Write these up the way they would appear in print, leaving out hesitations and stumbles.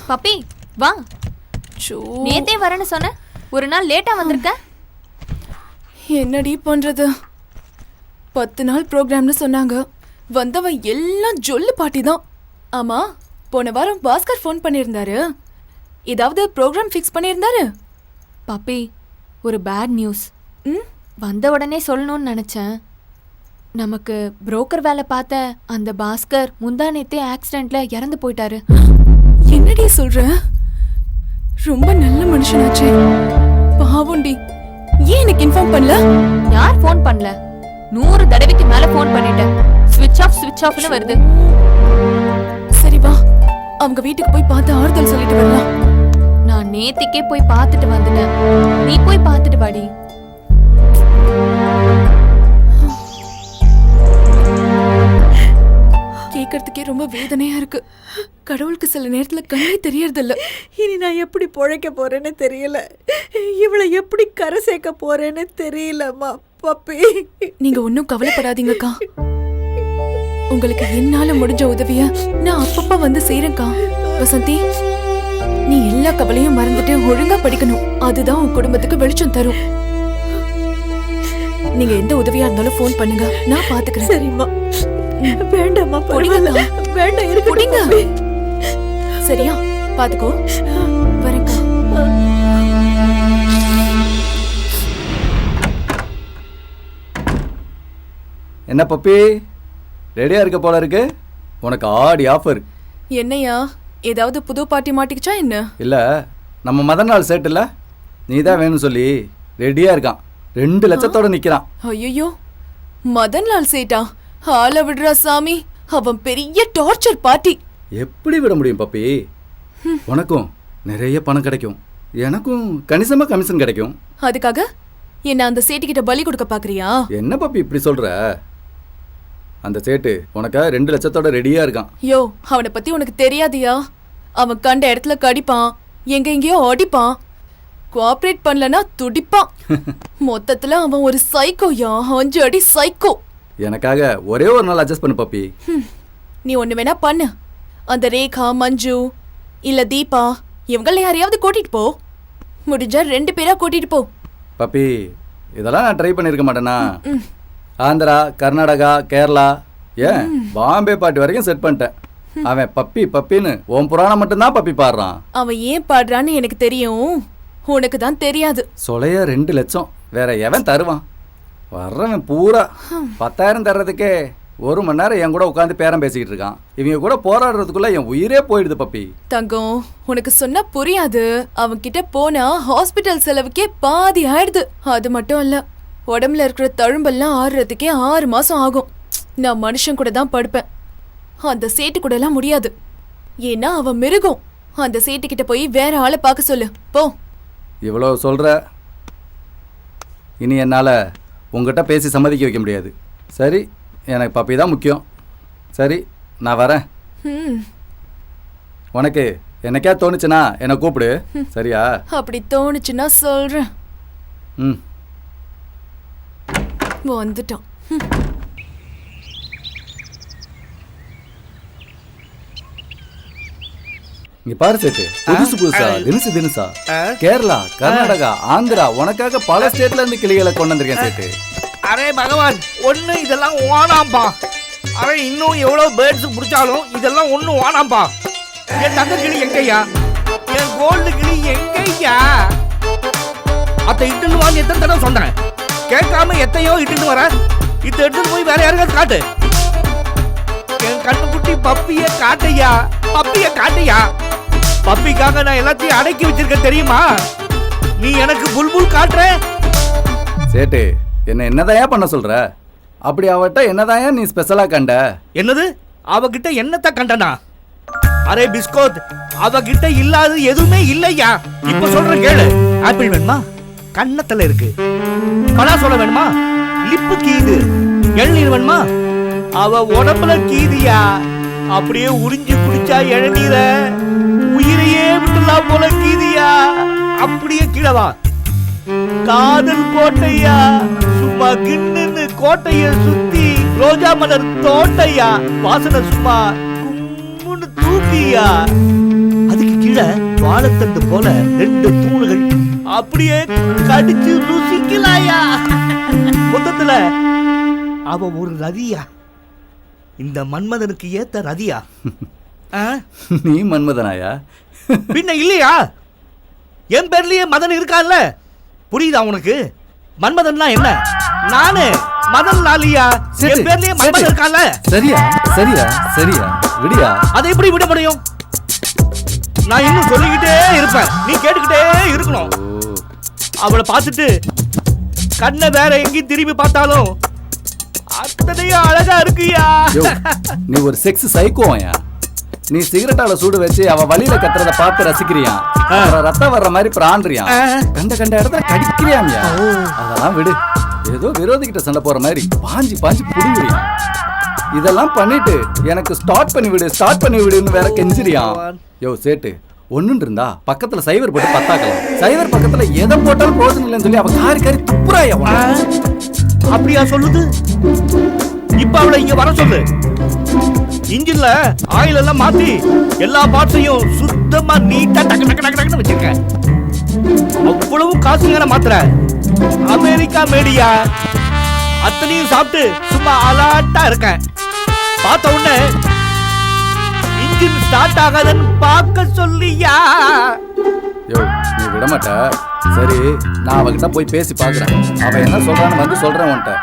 Puppy வா. நேத்தே வரேன்னு சொன்ன, ஒரு நாள் லேட்டா வந்திருக்க. என்னடி பண்றது? 10 நாள் ப்ரோக்ராம்னு சொன்னாங்க. வந்தவன் எல்லாம் ஜொல்லு பாட்டி தான். ஆமா, போன வாரம் பாஸ்கர் ஃபோன் பண்ணியிருந்தாரு. ஏதாவது ப்ரோக்ராம் ஃபிக்ஸ் பண்ணியிருந்தாரு? பப்பி, ஒரு பேட் நியூஸ். வந்த உடனே சொல்லணும்னு நினைச்சேன். நமக்கு புரோக்கர் வேலை பார்த்த அந்த பாஸ்கர் முந்தானேத்தே ஆக்சிடென்ட்ல இறந்து போயிட்டாரு. என்னடி சொல்ற? ரொம்ப நல்ல மனுஷனாச்சே. பாவுண்டி, ஏன் எனக்கு இன்ஃபார்ம் பண்ணல? யார் ஃபோன் பண்ணல? 100 தடவைக்கு மேல ஃபோன் பண்ணிட்டேன். ஸ்விட்ச் ஆஃப்னு வருது. சரி வா, அவங்க வீட்டுக்கு போய் பார்த்து ஆறுதல் சொல்லிட்டு வரலாம். நான் நேத்திக்கே போய் பார்த்துட்டு வந்துட்டேன். நீ போய் பார்த்துட்டு வாடி. கேட்கறதுக்கே ரொம்ப வேதனையா இருக்கு. கடவுளுக்கு சில நேரத்துல கண்ணே தெரியறதில்ல. இனி நான் எப்படி பொழைக்க போறேன்னு தெரியல. இவளை எப்படி கரை சேர்க்க போறேன்னு தெரியலம்மா. பப்பி, நீங்க ஒன்னும் கவலைப்படாதீங்கக்கா. உங்களுக்கு என்னால முடிஞ்ச உதவிய நான் அப்பப்ப வந்து செய்யறேன்க்கா. வசந்தி, நீ எல்லா கவலையும் மறந்துட்டு ஒழுங்கா படிக்கணும். அதுதான் உன் குடும்பத்துக்கு வெளிச்சம் தரும். நீங்க எந்த உதவியா இருந்தாலும் போன் பண்ணுங்க, நான் பாத்துக்கிறேன். சரிம்மா. வேண்டாம்மா, வேண்டாம், இருக்குங்க. சரியா? பாத்துக்கோ. வரேன்க்கா. என்ன பப்பி, ரெடியா இருக்க போல இருக்கு? உனக்கு ஆடி ஆஃபர். என்னையா, ஏதாவது புது பார்ட்டி மாட்டிக்கிச்சா என்ன? இல்ல, நம்ம மதன் நாள் சேட் இல்ல, நீதான் வேணும்னு சொல்லி ரெடியா இருக்கான். 2 லட்சத்தோட நிக்கிறான். ஐயோ, மதன் லால் சேட்டா? ஆள விடுறா சாமி. அவன் பெரிய டார்ச்சர் பார்ட்டி. எப்படி விட முடியும் பப்பி? உனக்கும் நிறைய பணம் கிடைக்கும், எனக்கும் கணிசமா கமிஷன் கிடைக்கும். அதுக்காக என்ன அந்த சேட்டுக்கிட்ட பலி கொடுக்க பாக்குறியா? என்ன பப்பி இப்படி சொல்ற? அந்த சேட்டு உனக்கா 2 லட்சத்தோட ரெடியா இருக்கான். யோ, அவனை பத்தி உனக்கு தெரியாதியா? அவன் கண்ட இடத்துல கடிப்பான், எங்கெங்கயோ அடிப்பான். கோஆபரேட் பண்ணலனா துடிப்பான். மொத்தத்துல அவன் ஒரு சைக்கோயா, 5 அடி சைக்கோ. எனக்காக ஒரே ஒரு நாள் அட்ஜஸ்ட் பண்ணு பப்பி. நீ ஒண்ணு வேணா பண்ணு. அந்த ரேகா, மஞ்சு இல்ல தீபா, இவங்கள யாரையாவது கூட்டிட்டு போ. முடிஞ்சா 2 பேரா கூட்டிட்டு போ. பப்பி, இதெல்லாம் நான் ட்ரை பண்ணிருக்க மாட்டேனா? ஆந்திரா, கர்நாடகா, கேரளா, ஏன் பாம்பே பாட்டு வரைக்கும் செட் பண்ணிட்டேன். அவன் பப்பி பப்பின்னு உன் புராணம் மட்டும்தான் பப்பி பாடுறான். அவன் ஏன் பாடுறான்னு எனக்கு தெரியும், உனக்கு தான் தெரியாது. சொலைய 2 லட்சம் வேற எவன் தருவான்? வர்றவன் பூரா 10,000 தர்றதுக்கே 1 மணி நேரம் என் கூட உட்காந்து பேரம் பேசிக்கிட்டு இருக்கான். இவங்க கூட போராடுறதுக்குள்ள என் உயிரே போயிடுது பப்பி. தங்கம், உனக்கு சொன்னா புரியாது. அவன் கிட்ட போனா ஹாஸ்பிட்டல் செலவுக்கே பாதி ஆயிடுது. அது மட்டும் இல்ல, உடம்புல இருக்கிற தழும்பெல்லாம் ஆறுறதுக்கே 6 மாசம் ஆகும். நான் மனுஷன் கூட தான் படுப்பேன், அந்த சேட்டு கூட எல்லாம் முடியாது. ஏன்னா அவன் மிருகம். அந்த சேட்டு கிட்ட போய் வேற ஆளை பார்க்க சொல்லு போ. இவ்வளோ சொல்ற, இனி என்னால் உங்ககிட்ட பேசி சம்மதிக்க வைக்க முடியாது. சரி, எனக்கு பப்பி தான் முக்கியம். சரி, நான் வரேன். உனக்கு என்னைக்கா தோணுச்சுன்னா என்னை கூப்பிடு, சரியா? அப்படி தோணுச்சுன்னா சொல்றேன். வந்துட்டான். இங்க பாரு சேட்டு, புதுசா தினசா கேரளா, கர்நாடகா, ஆந்திரா, உனக்காக பல ஸ்டேட்ல இருந்து கிளிகளை கொண்டு வந்திருக்கேன் சேட்டு. அரே பகவான், ஒண்ணு இதெல்லாம் ஓனாம்பா. அரே இன்னும் எவ்வளவு பேர்ட்ஸ் பிடிச்சாலும் இதெல்லாம் ஒண்ணும் ஓனாம்பா. என் தங்க கிளி எங்கய்யா? என் கோல்டு கிளி எங்கய்யா? அத்தை இட்டுன்னு வாங்க எத்தனை தடவை சொன்னேன், கேட்காம எத்தையோ இட்டுன்னு வர. இதை எடுத்துட்டு போய் வேற யாருக்காவது காட்டு. என் கண்ணுக்குட்டி பப்பிய காட்டையா, பப்பிய காட்டையா. பப்பிக்காக நான் எல்லாத்தையும் அடக்கி வச்சிருக்கேன் தெரியுமா? நீ எனக்கு புல்புல் காட்டுற. சேட்டு, என்னதாயா பண்ண சொல்ற? அப்படி அவட்ட என்னதாயா நீ ஸ்பெஷலா கண்ட? என்னது? அவகிட்ட என்னத்த கண்டனா? அரே பிஸ்கோத், அவகிட்ட இல்லாத எதுவுமே இல்லையா. இப்ப சொல்றேன் கேளு. ஆப்பிள் வேணுமா? கண்ணத்துல இருக்கு. பலாசோள வேணுமா? லிப்பு கீது. இளநீர் வேணுமா? அவ உடம்புல கீதியா. அப்படியே உறிஞ்சி குடிச்சா இளநீர உயிரையே விட்டுலாம் போல கீதியா. அப்படியே கீழவா. காதல் கோட்டையா, சும்மா கிண்ணுன்னு கோட்டைய சுத்தி ரோஜா மலர் தோட்டையா. வாசனை சும்மா கும்முன்னு தூக்கியா. அதுக்கு கீழ கீழே வாழைத்தண்டு போல 2 தூணுகள் அப்படியே கடிச்சு ருசிக்கலாயா. மொத்தத்துல அவ ஒரு ரதியா, இந்த மன்மதனுக்கு ஏத்த ரதியா. ஆ? நீ மன்மதனாயா? பின்ன இல்லையா? என் பேர்லயே மதன் இருக்கான்ல, புரியுதா உனக்கு? மன்மதன்னா என்ன? நானு மதன் லாலியா. என் பேர்லயே மன்மதன் இருக்கான்ல. சரியா சரியா சரியா விடியா. அதை எப்படி விட முடியும்? நான் இன்னும் சொல்லிக்கிட்டே இருப்பேன், நீ கேட்டுக்கிட்டே இருக்கணும். அவளை பார்த்துட்டு கண்ணை வேற எங்கேயும் திரும்பி பார்த்தாலும் அத்தனையும் அழகா இருக்குயா. யோ, நீ ஒரு செக்ஸ் சைக்கோயா. நீ சிகரெட்டால சூடு வச்சு அவ வழியில கத்துறத பார்த்து ரசிக்கிறியா, ரத்தம் வர்ற மாதிரி பிராண்டுறியா, கண்ட கண்ட இடத்துல கடிக்கிறியாமியா. அதெல்லாம் விடு. ஏதோ விரோதிகிட்ட சண்டை போற மாதிரி பாஞ்சு பாஞ்சு புடுங்குறியா. இதெல்லாம் பண்ணிட்டு எனக்கு ஸ்டார்ட் பண்ணி விடுன்னு வேற கெஞ்சிரியா. யோ சேட்டு, ஒண்ணுன்னு இருந்தா பக்கத்துல சைவர் போட்டு பத்தாக்கலாம். சைவர் பக்கத்துல எதை போட்டாலும் போதும் இல்லைன்னு சொல்லி அவ காரி காரி துப்புறாயா. அப்படியா சொல்லுது? இப்ப அவளை இங்க வர சொல்லு. இன்ஜின்ல ஆயில் எல்லாம் மாத்தி எல்லா பார்ட்ஸையும் சுத்தமா நீட்டா டக்கு டக்கு டக்கு டக்குன்னு வச்சிருக்கேன். அவ்வளவு காசுங்க மாத்திர அமெரிக்கா மேடியா. அத்தனையும் சாப்பிட்டு சும்மா அலாட்டா இருக்கேன். பார்த்த உடனே இன்ஜின் ஸ்டார்ட் ஆகாதுன்னு பார்க்க சொல்லியா. யோ, நீ விட மாட்ட. சரி, நான் அவகிட்ட போய் பேசி பாக்குறேன். அவ என்ன சொல்றான்னு வந்து சொல்றேன் உன்கிட்ட.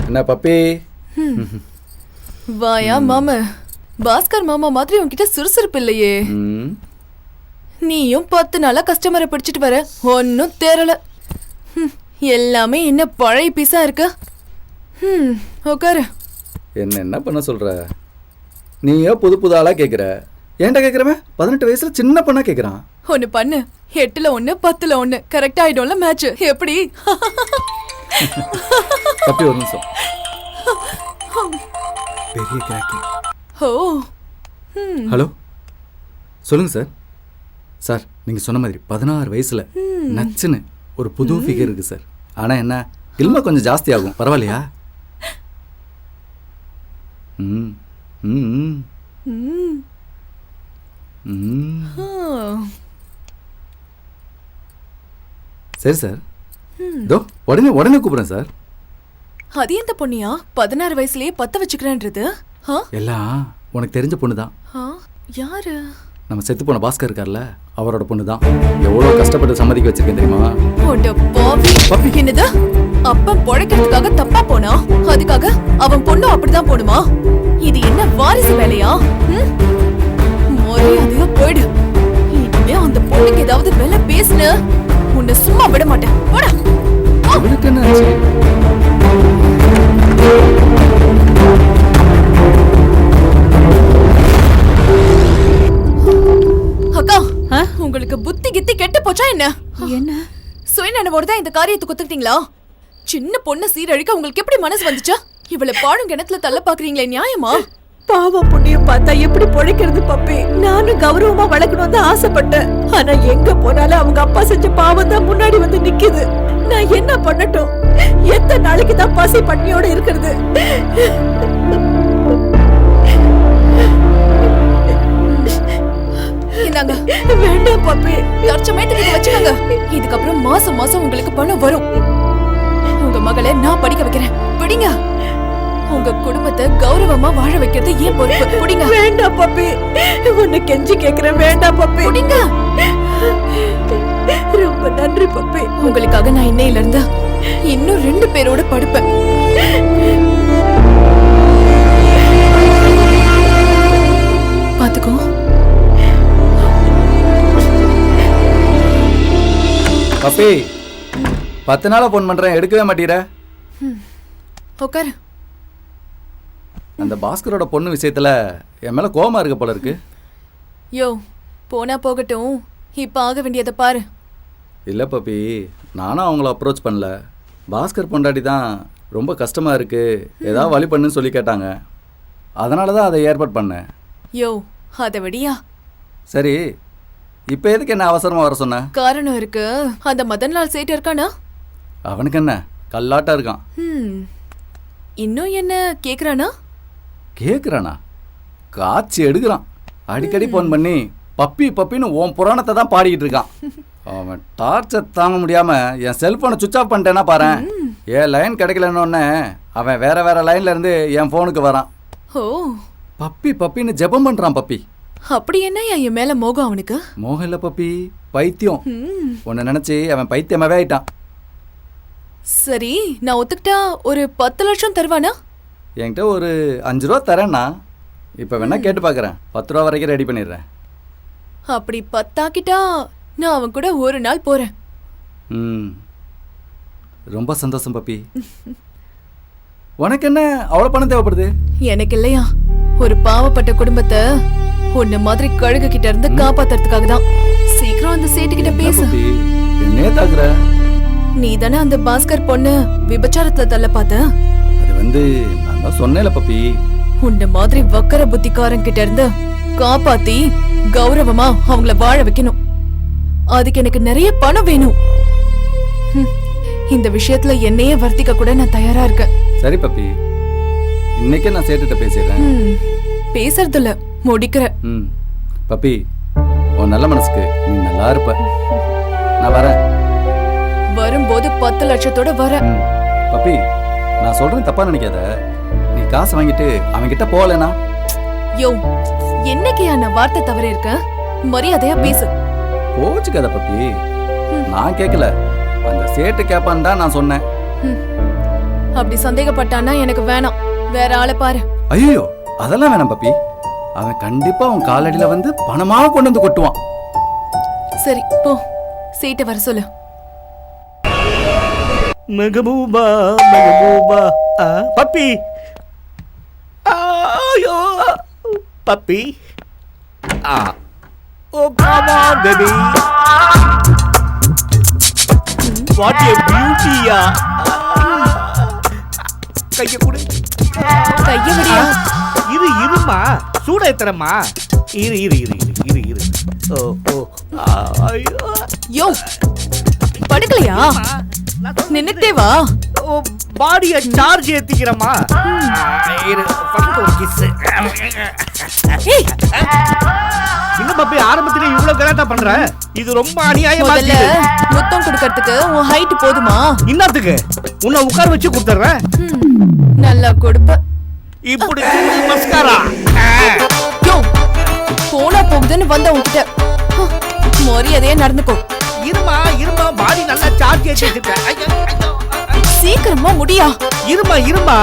என்ன பப்பி? வாயா மாமா. பாஸ்கர் மாமா மாதிரி உன்கிட்ட சுறுசுறுப்பு இல்லையே. நீயும் 10 நாளா கஸ்டமரை பிடிச்சிட்டு வர, ஒன்னும் தேரல. எல்லாமே இன்னும் பழைய பீஸா இருக்கு. உட்காரு. என்ன பண்ண சொல்ற? நீயோ புது புது ஆளா கேக்குற. ஏன்டா கேக்குறவன் 18 வயசுல சின்ன பொண்ணா கேக்குறான். ஒன்னு பண்ணு, 8ல 1 10ல 1 கரெக்ட் ஆயிடும்ல மேட்ச். எப்படி? பப்பி ஒரு நிமிஷம். பெரிய கிராக்கி. ஓ. ஹலோ, சொல்லுங்க சார். சார், நீங்க சொன்ன மாதிரி 16 வயசுல நச்சுன்னு ஒரு புது ஃபிகர் இருக்கு சார். ஆனா என்ன, கில்மா கொஞ்சம் ஜாஸ்தி ஆகும். பரவாயில்லையா? ம் ம் சரி சார். தோ உடனே கூப்பிடுறேன் சார். அது எந்த பொண்ணியா 16 வயசுலயே 10 வச்சுக்கிறேன்றது? எல்லாம் உனக்கு தெரிஞ்ச பொண்ணு தான். யாரு? நம்ம செத்து போன பாஸ்கர் இருக்கார்ல, அவரோட பொண்ணு தான். எவ்வளவு கஷ்டப்பட்டு சம்மதிக்க வச்சிருக்கேன் தெரியுமா? என்னது? அப்ப பொழைக்கிறதுக்காக தப்பா போனா, அதுக்காக அவன் பொண்ணும் அப்படிதான் போணுமா? இது என்ன வாரிசு வேலையா? மரியாதையா போயிடு. இனிமே அந்த பொண்ணுக்கு ஏதாவது வேலை பேசுன உன்னை சும்மா விட மாட்டேன். போடா. அவளுக்கு என்ன ஆச்சு? அக்கா, உங்களுக்கு புத்தி கித்தி கெட்டு போச்சா என்ன? என்ன சுயநனவோட தான் இந்த காரியத்தை குத்துக்கிட்டீங்களா? சின்ன பொண்ணு சீரழிக்க உங்களுக்கு எப்படி மனசு வந்துச்சா? இவளை பாடும் கிணத்துல தள்ள பாக்குறீங்களே, நியாயமா? பாவம் புண்ணியம் பார்த்தா எப்படி பொழைக்கிறது பப்பி? நானும் கௌரவமா வளர்க்கணும் தான் ஆசைப்பட்டேன். ஆனா எங்க போனாலும் அவங்க அப்பா செஞ்ச பாவம் தான் முன்னாடி வந்து நிக்குது. நான் என்ன பண்ணட்டும்? எத்தனை நாளைக்கு தான் பசி பட்னியோட இருக்கிறது? இந்தாங்க. வேண்டாம் பப்பி, தற்சமயத்துக்கு இதை வச்சுக்கோங்க. இதுக்கப்புறம் மாசம் மாசம் உங்களுக்கு பணம் வரும். உங்க மகளை நான் படிக்க வைக்கிறேன். பிடிங்க. உங்க குடும்பத்தை கௌரவமா வாழ வைக்கிறது ஏன் பொறுப்பு. பிடிங்க. வேண்டாம் பப்பி, உன்னை கெஞ்சி கேக்குறேன். வேண்டாம் பப்பி, பிடிங்க. ரொம்ப நன்றி பப்பி. உங்களுக்காக நான் இன்னையில இருந்து இன்னும் 2 பேரோட படுப்பேன். பாத்துக்கோ. பப்பி, 10 நாளா போன் பண்றேன், எடுக்கவே மாட்டீர. உட்காரு. அந்த பாஸ்கரோட பொண்ணு விஷயத்துல என் மேல கோவமா இருக்க போல இருக்கு. யோ, போனா போகட்டும். இப்ப ஆக வேண்டியதை பாரு. இல்லை பப்பி, நானும் அவங்கள அப்ரோச் பண்ணல. பாஸ்கர் பொண்டாட்டி தான் ரொம்ப கஷ்டமாக இருக்குது, ஏதாவது வழி பண்ணுன்னு சொல்லி கேட்டாங்க. அதனால தான் அதை ஏற்பாடு பண்ணேன். யோ அத விடியா. சரி இப்போ எதுக்கு என்ன அவசரமா வர சொன்ன? காரணம் இருக்கு. அந்த மதன்லால் சேட்டு இருக்கானா? அவனுக்கு என்ன கல்லாட்டா இருக்கான். இன்னும் என்ன கேக்குறானா? கேக்குறானா? காட்சி எடுக்கிறான். அடிக்கடி போன் பண்ணி பப்பி பப்பின்னு உன் புராணத்தை தான் பாடிக்கிட்டு இருக்கான். அவன் டார்ச்சர் தாங்க முடியாம என் செல்போனை சுவிச் ஆஃப் பண்ணிட்டேன்னா பாரு. என் லைன் கிடைக்கலன்னு அவன் வேற வேற லைன்ல இருந்து என் போனுக்கு வரான். ஓ பப்பி பப்பின்னு ஜெபம் பண்றான். பப்பி அப்படி என்ன என் மேல மோகம் அவனுக்கு? மோகம் இல்ல பப்பி, பைத்தியம். உன்னை நினைச்சு அவன் பைத்தியமாவே ஆயிட்டான். சரி நான் ஒத்துக்கிட்டா ஒரு 10 லட்சம் தருவானா? என்கிட்ட ஒரு 5 ரூபா தரேன்னா இப்போ வேணா கேட்டு பார்க்குறேன். 10 ரூபா வரைக்கும் ரெடி பண்ணிடுறேன். அப்படி 10 ஆக்கிட்டா நான் அவன் கூட ஒரு நாள் போறேன். ரொம்ப சந்தோஷம் பப்பி. உனக்கு என்ன அவ்வளோ பணம் தேவைப்படுது? எனக்கு இல்லையா, ஒரு பாவப்பட்ட குடும்பத்தை உன்ன மாதிரி கழுகு கிட்ட இருந்து காப்பாத்துறதுக்காக தான். சீக்கிரம் அந்த சேட்டு கிட்ட பேசு. என்னே தாக்குற? நீ தானே அந்த பாஸ்கர் பொண்ணு விபச்சாரத்துல தள்ள பார்த்த? அது நான் தான் சொன்னேன்ல பப்பி. உன்ன மாதிரி வக்கர புத்திக்காரன் கிட்ட இருந்து காப்பாத்தி கௌரவமா அவங்கள வாழ வைக்கணும். அதுக்கு எனக்கு நிறைய பணம் வேணும். இந்த விஷயத்துல என்னையே வர்த்திக்க கூட நான் தயாரா இருக்கேன். சரி பப்பி, இன்னைக்கே நான் சேட்டுட்ட பேசிடுறேன். பேசுறதுல முடிக்கிற. பப்பி, உன் நல்ல மனசுக்கு நீ நல்லா இருப்ப. நான் வரேன். வரும்போது 10 லட்சத்தோட வர. பப்பி, நான் சொல்றேன் தப்பா நினைக்காத. நீ காசு வாங்கிட்டு அவன் கிட்ட போகலனா? யோ, என்னைக்கியா நான் வார்த்தை தவறி இருக்க? மரியாதையா பேசு. போச்சுக்காத பப்பி, நான் கேட்கல. அந்த சேட்டு கேப்பான்னு தான் நான் சொன்னேன். அப்படி சந்தேகப்பட்டானா எனக்கு வேணாம், வேற ஆளை பாரு. ஐயோ, அதெல்லாம் வேணாம் பப்பி. அவன் கண்டிப்பா உன் காலடியில வந்து பணமா கொண்டு வந்து கொட்டுவான். சரி போ, சேட்டை வர சொல்லு. மெகபூபா மெகபூபா. பப்பி, ஐயோ puppy. Oh come on baby, what a பியூட்டியா. கைய கொடு. கைய விடியா. இருமா, சூட ஏத்துறமா. இரு. ஓ ஐயோ. யோ, படுக்கலையா? நின்னுட்டே வா. ஓ, பாடிய சார்ஜ் ஏத்திக்கிறமா. இரு, ஃபர்ஸ்ட் ஒரு கிஸ். என்ன பப்பி, ஆரம்பத்திலே இவ்வளவு கலாட்டா பண்ற? இது ரொம்ப அநியாயமா முதல்ல இருக்கு. முத்தம் கொடுக்கிறதுக்கு உன் ஹைட் போதுமா? இன்னத்துக்கு உன்னை உட்கார வச்சு கொடுத்துறேன். நல்லா கொடுப்ப. இப்படி மஸ்காரா. யோ, போனா போகுதுன்னு வந்த உன்கிட்ட மரியாதையா நடந்துக்கோ. இருமா, பாடி நல்லா சார்ஜ் ஏத்தி வச்சிருக்கேன். சீக்கிரமா முடியா. இருமா,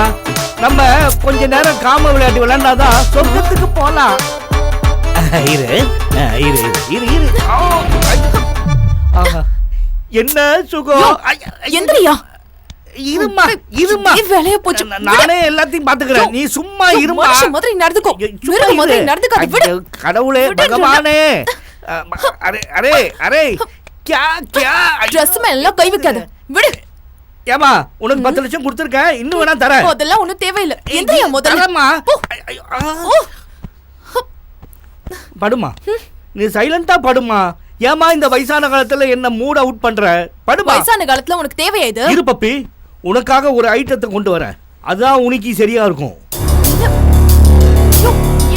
நம்ம கொஞ்ச நேரம் காம விளையாட்டு விளையாண்டாதான் சொர்க்கத்துக்கு போலாம். இரு. என்ன சுகம். எந்திரியா. இருமா. வேலைய போச்சு. நானே எல்லாத்தையும் பாத்துக்கிறேன். நீ சும்மா இருமா. மனுஷன் மாதிரி நடந்துக்கோ. மிருக மாதிரி நடந்துக்காத. விடு. கடவுளே பகவானே. அரே क्या Dress மேல கை வைக்காத. விடு. ஏமா, உனக்கு 10 லட்சம் கொடுத்திருக்கேன். இன்னும் வேணா தரேன். அதெல்லாம் ஒண்ணும் தேவையில்ல. எந்திரியா முதல்ல. படுமா, நீ சைலண்டா படுமா. ஏமா இந்த வயசான காலத்துல என்ன மூட் அவுட் பண்ற? படுமா. வயசான காலத்துல உனக்கு தேவையா இது? இரு பப்பி, உனக்காக ஒரு ஐட்டத்தை கொண்டு வரேன். அதான் உனக்கு சரியா இருக்கும்.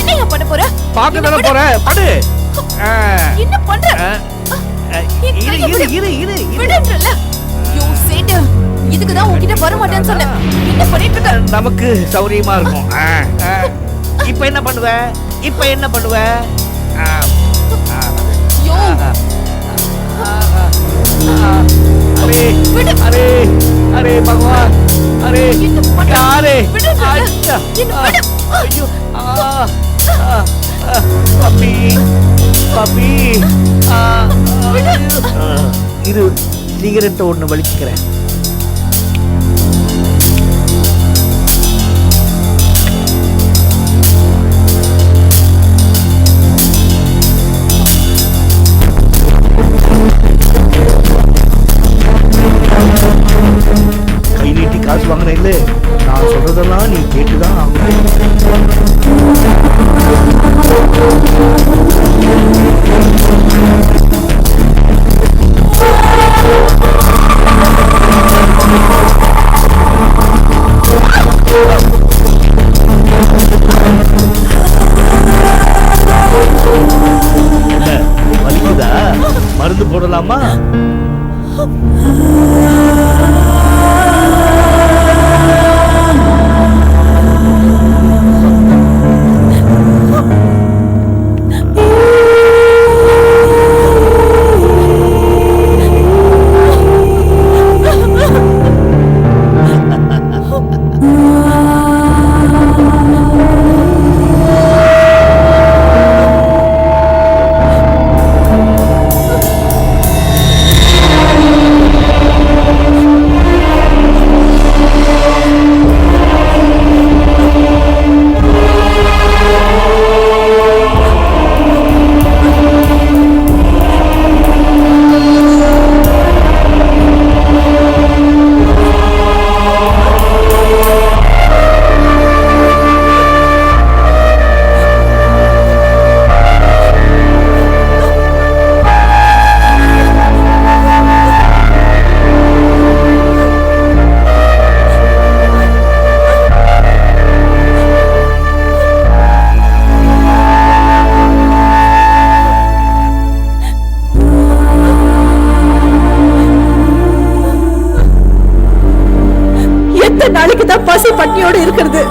என்னையா பண்ண போற? பாக்க தான போற. படு. என்ன பண்ற? இரு. விடுன்றல. யோ சேட்டு, இதுக்கு தான் உன்கிட்ட வர மாட்டேன்னு சொன்னேன். என்ன பண்ணிட்டு இருக்க? நமக்கு சௌரியமா இருக்கும். இப்போ என்ன பண்ணுவ? யோ. அரே பகவான். அரே யாரே? ஐயோ. பப்பி. இரு, சிகரெட்டை ஒண்ணு வலிச்சுக்கிறேன். கை நீட்டி காசு வாங்கின இல்ல, நான் சொல்றதெல்லாம் நீ கேட்டுதான் ஆகணும். சொல்லலாமா? எத்தனை நாளைக்கு தான் பசி பட்டினியோட இருக்கிறது?